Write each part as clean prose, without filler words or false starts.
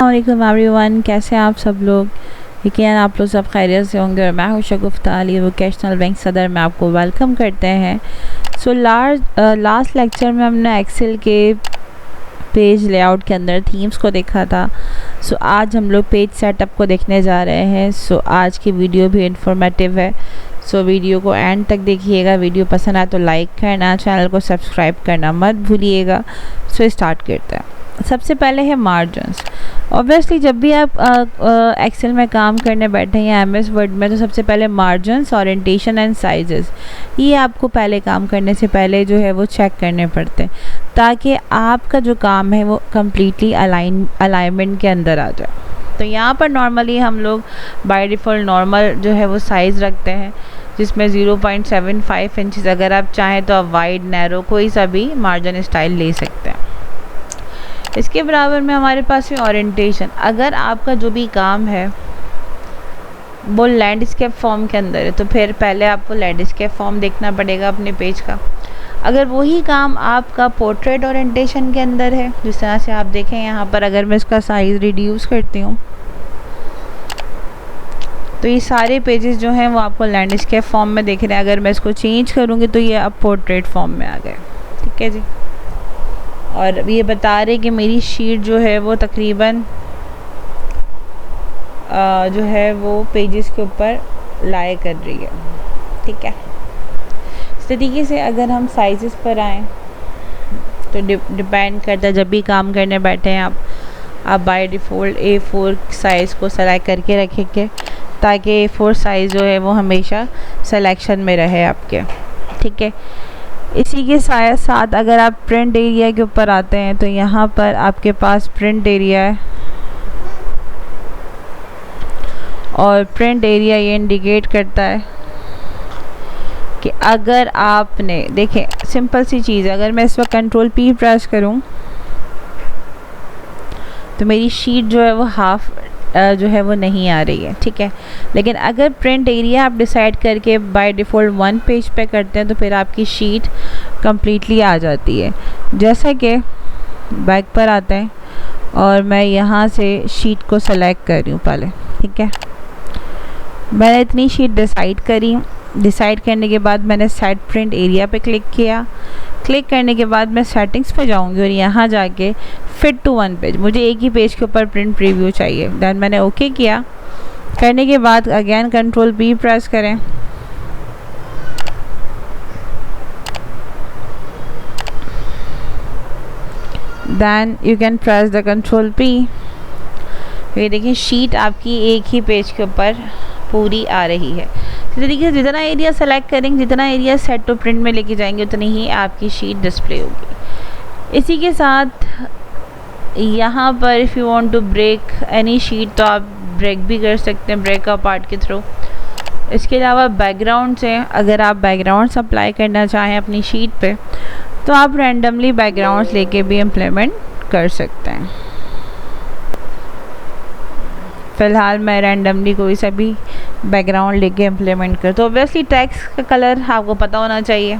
अस्सलाम वालेकुम एवरीवन, कैसे हैं आप सब लोग। यकीनन आप लोग सब खैरियत से होंगे और मैं हूं शगुफ्ता अली वोकेशनल बैंक सदर में आपको वेलकम करते हैं। लास्ट लेक्चर में हमने एक्सेल के पेज लेआउट के अंदर थीम्स को देखा था। आज हम लोग पेज सेटअप को देखने जा रहे हैं। आज की वीडियो भी इंफॉर्मेटिव है। वीडियो को एंड तक देखिएगा। वीडियो पसंद आए तो लाइक करना, चैनल को सब्सक्राइब करना मत भूलिएगा। स्टार्ट करते हैं। सबसे पहले है मार्जिन्स। ऑब्वियसली जब भी आप एक्सेल में काम करने बैठे हैं या एमएस वर्ड में, तो सबसे पहले मार्जिन्स, ओरिएंटेशन एंड साइजेस, ये आपको पहले काम करने से पहले जो है वो चेक करने पड़ते हैं, ताकि आपका जो काम है वो कम्प्लीटली अलाइनमेंट के अंदर आ जाए। तो यहाँ पर नॉर्मली हम लोग बाय डिफ़ॉल्ट नॉर्मल जो है वो साइज़ रखते हैं, जिसमें 0.75 इंचज़। अगर आप चाहें तो आप वाइड, नैरो, कोई सा भी मार्जिन स्टाइल ले सकते हैं। इसके बराबर में हमारे पास है ओरिएंटेशन। अगर आपका जो भी काम है वो लैंडस्केप फॉर्म के अंदर है, तो फिर पहले आपको लैंडस्केप फॉर्म देखना पड़ेगा अपने पेज का। अगर वही काम आपका पोर्ट्रेट ओरिएंटेशन के अंदर है, जिस तरह से आप देखें यहाँ पर, अगर मैं इसका साइज़ रिड्यूस करती हूँ तो ये सारे पेजेस जो हैं वो आपको लैंडस्केप फॉर्म में देख रहे हैं। अगर मैं इसको चेंज करूँगी तो ये अब पोर्ट्रेट फॉर्म में आ गए। ठीक है जी। और ये बता रहे कि मेरी शीट जो है वो तकरीबन जो है वो पेजेस के ऊपर लाए कर रही है। ठीक है। इस तरीके से अगर हम साइज़ पर आएँ तो डिपेंड करता है, जब भी काम करने बैठे हैं आप बाय डिफ़ॉल्ट A4 साइज़ को सेलेक्ट करके रखेंगे, ताकि A4 साइज़ जो है वो हमेशा सिलेक्शन में रहे आपके। ठीक है। इसी के साथ अगर आप प्रिंट एरिया के ऊपर आते हैं तो यहाँ पर आपके पास प्रिंट एरिया है, और प्रिंट एरिया ये इंडिकेट करता है कि अगर आपने, देखें सिंपल सी चीज़ है, अगर मैं इस वक्त कंट्रोल P प्रेस करूँ तो मेरी शीट जो है वो हाफ जो है वो नहीं आ रही है। ठीक है। लेकिन अगर प्रिंट एरिया आप डिसाइड करके बाय डिफ़ॉल्ट 1 पेज पे करते हैं तो फिर आपकी शीट कम्प्लीटली आ जाती है। जैसा कि बैक पर आते हैं और मैं यहाँ से शीट को सेलेक्ट कर रही हूँ पहले। ठीक है। मैंने इतनी शीट डिसाइड करने के बाद मैंने सेट प्रिंट एरिया पे क्लिक किया। क्लिक करने के बाद मैं सेटिंग्स पे जाऊंगी और यहाँ जाके फिट टू 1 पेज, मुझे एक ही पेज के ऊपर प्रिंट प्रीव्यू चाहिए। दैन मैंने ओके किया। करने के बाद अगेन कंट्रोल P प्रेस करें। Then you can press the control P। ये देखिए शीट आपकी एक ही पेज के ऊपर पूरी आ रही है। इस तरीके से जितना एरिया सेलेक्ट करेंगे, जितना एरिया सेट टू प्रिंट में लेके जाएंगे, उतनी ही आपकी शीट डिस्प्ले होगी। इसी के साथ यहाँ पर if you want to break any sheet तो आप ब्रेक भी कर सकते हैं, ब्रेक अपार्ट के थ्रू। इसके अलावा बैकग्राउंड से, अगर आप बैकग्राउंड्स अप्लाई करना चाहें अपनी शीट पे, तो आप रैंडमली बैकग्राउंड्स लेके भी इम्प्लीमेंट कर सकते हैं। फ़िलहाल मैं रैंडमली कोई सा भी बैकग्राउंड लेके इम्प्लीमेंट कर, तो ऑब्वियसली टेक्स्ट का कलर आपको पता होना चाहिए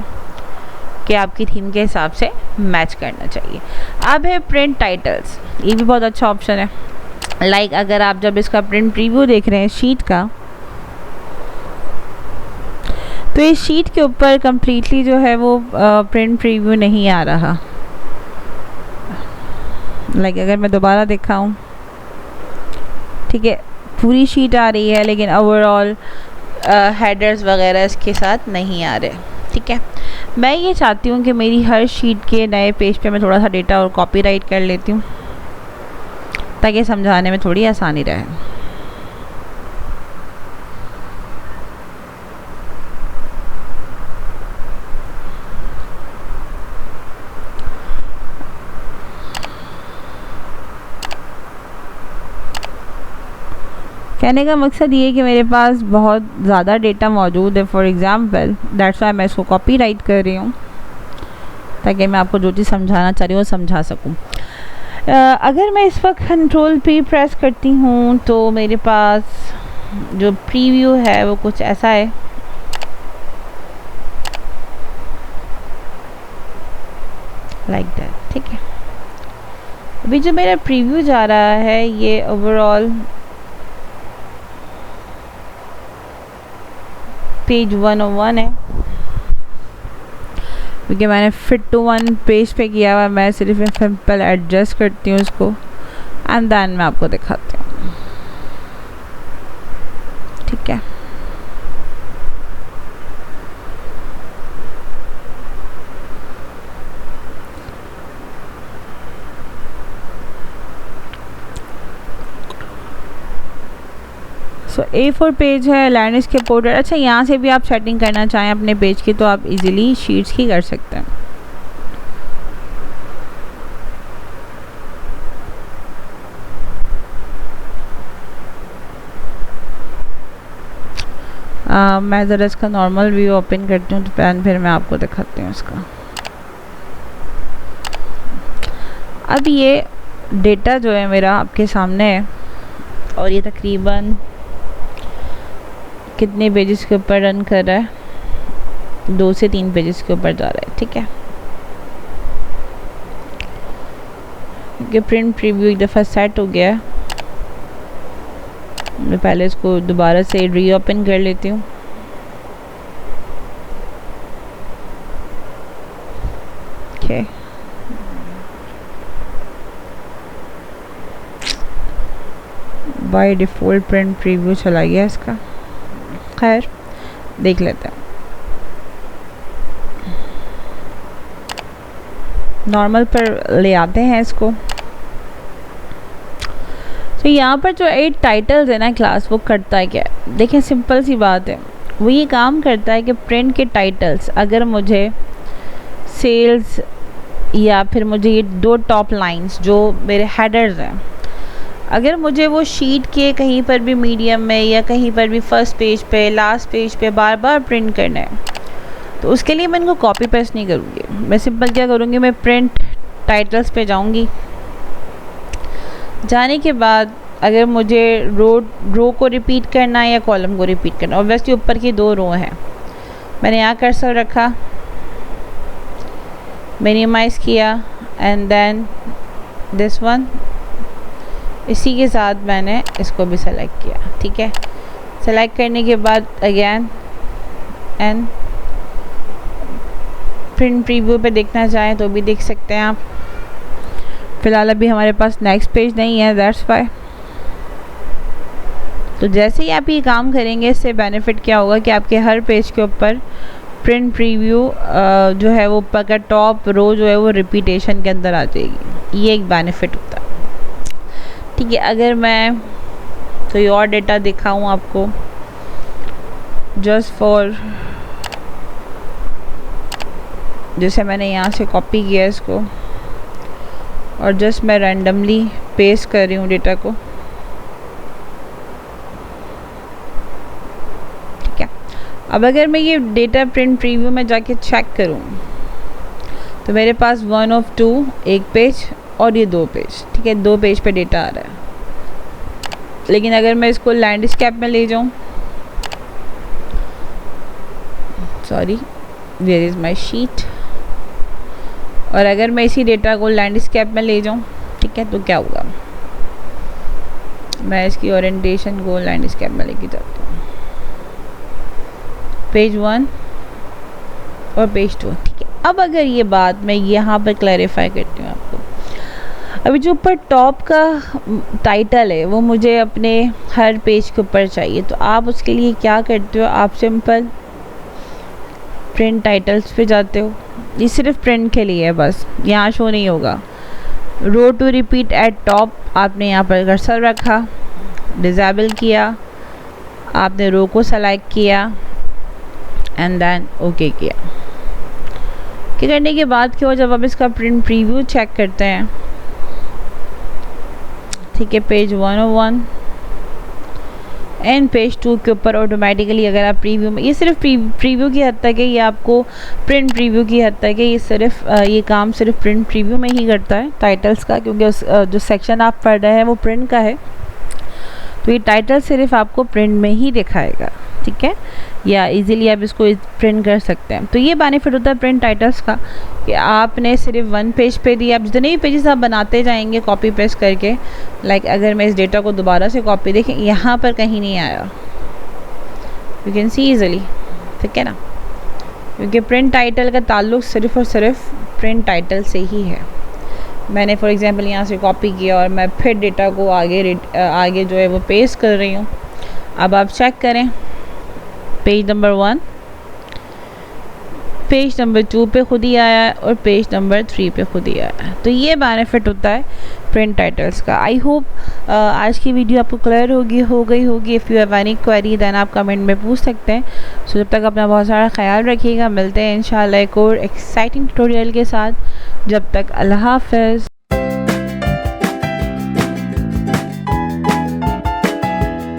कि आपकी थीम के हिसाब से मैच करना चाहिए। अब है प्रिंट टाइटल्स। ये भी बहुत अच्छा ऑप्शन है। लाइक अगर आप जब इसका प्रिंट प्रीव्यू देख रहे हैं शीट का, तो इस शीट के ऊपर कम्प्लीटली जो है वो प्रिंट प्रीव्यू नहीं आ रहा। लाइक अगर मैं दोबारा दिखाऊं, ठीक है, पूरी शीट आ रही है लेकिन ओवरऑल हेडर्स वगैरह इसके साथ नहीं आ रहे। ठीक है। मैं ये चाहती हूँ कि मेरी हर शीट के नए पेज पे मैं थोड़ा सा डेटा और कॉपीराइट कर लेती हूँ, ताकि समझाने में थोड़ी आसानी रहे। कहने का मकसद ये है कि मेरे पास बहुत ज़्यादा डेटा मौजूद है। फॉर एग्ज़ाम्पल दैट्स वाई मैं इसको कॉपीराइट कर रही हूँ, ताकि मैं आपको जो चीज़ समझाना चाह रही हूँ वो समझा सकूँ। अगर मैं इस वक्त कंट्रोल P प्रेस करती हूँ तो मेरे पास जो प्रीव्यू है वो कुछ ऐसा है। Like that. ठीक है। अभी जो मेरा प्रीव्यू जा रहा है ये ओवरऑल पेज 101 है, क्योंकि मैंने फिट टू वन पेज पे किया हुआ। मैं सिर्फ सिंपल एडजस्ट करती हूँ उसको एंड देन मैं आपको दिखाती हूँ, ठीक है। सो A4 पेज है, लैंडस्केप पोर्ट्रेट। अच्छा, यहाँ से भी आप सेटिंग करना चाहें अपने पेज की तो आप इजीली शीट्स की कर सकते हैं। मैं ज़रा इसका नॉर्मल व्यू ओपन करती हूँ तो फिर मैं आपको दिखाती हूँ इसका। अब ये डेटा जो है मेरा आपके सामने है और ये तकरीबन कितने पेजेस के ऊपर रन कर रहा है, 2 से 3 पेजेस के ऊपर जा रहा है, ठीक है। क्योंकि प्रिंट प्रीव्यू एक दफ़ा सेट हो गया है, मैं पहले इसको दोबारा से रीओपन कर लेती हूँ। Okay, by default print preview चला गया इसका। खैर देख लेते हैं, नॉर्मल पर ले आते हैं इसको। तो यहाँ पर जो 8 टाइटल्स है ना क्लास, वो करता है क्या? देखें, सिंपल सी बात है, वो ये काम करता है कि प्रिंट के टाइटल्स, अगर मुझे सेल्स या फिर मुझे ये 2 टॉप लाइंस जो मेरे हेडर्स हैं, अगर मुझे वो शीट के कहीं पर भी मीडियम में या कहीं पर भी फर्स्ट पेज पे, लास्ट पेज पे बार बार प्रिंट करना है, तो उसके लिए मैं इनको कॉपी पेस्ट नहीं करूँगी। मैं सिंपल क्या करूँगी, मैं प्रिंट टाइटल्स पे जाऊँगी। जाने के बाद अगर मुझे रो को रिपीट करना है या कॉलम को रिपीट करना है, ऑब्वियसली ऊपर की 2 रो हैं, मैंने यहाँ कर्सर रखा, मिनिमाइज़ किया एंड देन दिस वन, इसी के साथ मैंने इसको भी सेलेक्ट किया, ठीक है। सेलेक्ट करने के बाद अगेन एंड प्रिंट प्रीव्यू पे देखना चाहें तो भी देख सकते हैं आप। फ़िलहाल अभी हमारे पास नेक्स्ट पेज नहीं है, दैट्स वाई। तो जैसे ही आप ये काम करेंगे, इससे बेनिफिट क्या होगा कि आपके हर पेज के ऊपर प्रिंट प्रीव्यू जो है वो ऊपर का टॉप रो जो है वो रिपीटेशन के अंदर आ जाएगी। ये एक बेनिफिट होता है, ठीक है। अगर मैं कोई और डेटा दिखाऊं आपको, जस्ट फॉर, जैसे मैंने यहाँ से कॉपी किया इसको और जस्ट मैं रैंडमली पेस्ट कर रही हूँ डेटा को, ठीक है। अब अगर मैं ये डेटा प्रिंट प्रीव्यू में जाके चेक करूँ तो मेरे पास 1 of 2 एक पेज और ये 2 पेज, ठीक है, 2 पेज पे डेटा आ रहा है। लेकिन अगर मैं इसको लैंडस्केप में ले जाऊँ, sorry, where is my sheet, और अगर मैं इसी डेटा को लैंडस्केप में ले जाऊँ, ठीक है, तो क्या होगा, मैं इसकी ओरिएंटेशन को लैंडस्केप में लेके जाती हूँ, पेज 1 और पेज 2, ठीक है। अब अगर ये बात मैं यहाँ पर क्लैरिफाई करती हूँ आपको, अभी जो ऊपर टॉप का टाइटल है वो मुझे अपने हर पेज के ऊपर चाहिए, तो आप उसके लिए क्या करते हो, आप सिंपल प्रिंट टाइटल्स पे जाते हो। ये सिर्फ प्रिंट के लिए है, बस यहाँ शो नहीं होगा। रो टू रिपीट एट टॉप, आपने यहाँ पर कर्सर रखा, डिसेबल किया, आपने रो को सेलेक्ट किया एंड देन ओके किया। क्या करने के बाद क्या हो, जब आप इसका प्रिंट प्रीव्यू चेक करते हैं, ठीक है, पेज 101 एंड पेज 2 के ऊपर ऑटोमेटिकली अगर आप प्रीव्यू में, ये सिर्फ प्रीव्यू की हद तक है, ये आपको प्रिंट प्रीव्यू की हद तक है, ये सिर्फ ये काम सिर्फ प्रिंट प्रीव्यू में ही करता है टाइटल्स का, क्योंकि उस जो सेक्शन आप पढ़ रहे हैं वो प्रिंट का है, तो ये टाइटल सिर्फ आपको प्रिंट में ही दिखाएगा, ठीक है। या इजीली आप इसको प्रिंट कर सकते हैं। तो ये बेनिफिट होता है प्रिंट टाइटल्स का कि आपने सिर्फ 1 पेज पे दिया, आप जितने भी पेजेस आप बनाते जाएंगे कॉपी पेस्ट करके, लाइक अगर मैं इस डेटा को दोबारा से कॉपी देखें, यहाँ पर कहीं नहीं आया, यू कैन सी ईजिली, ठीक है ना, क्योंकि प्रिंट टाइटल का ताल्लुक सिर्फ़ और सिर्फ प्रिंट टाइटल से ही है। मैंने फॉर एग्जांपल यहाँ से कॉपी किया और मैं फिर डेटा को आगे जो है वो पेस्ट कर रही हूँ। अब आप चेक करें, पेज नंबर 1, पेज नंबर 2 पे खुद ही आया है और पेज नंबर 3 पे खुद ही आया है। तो ये बेनिफिट होता है प्रिंट टाइटल्स का। आई होप आज की वीडियो आपको क्लियर हो गई होगी। If you have any query then आप कमेंट में पूछ सकते हैं। सो जब तक अपना बहुत सारा ख्याल रखिएगा, मिलते हैं इंशाल्लाह एक और एक्साइटिंग ट्यूटोरियल के साथ। जब तक अल्लाह हाफ़िज़।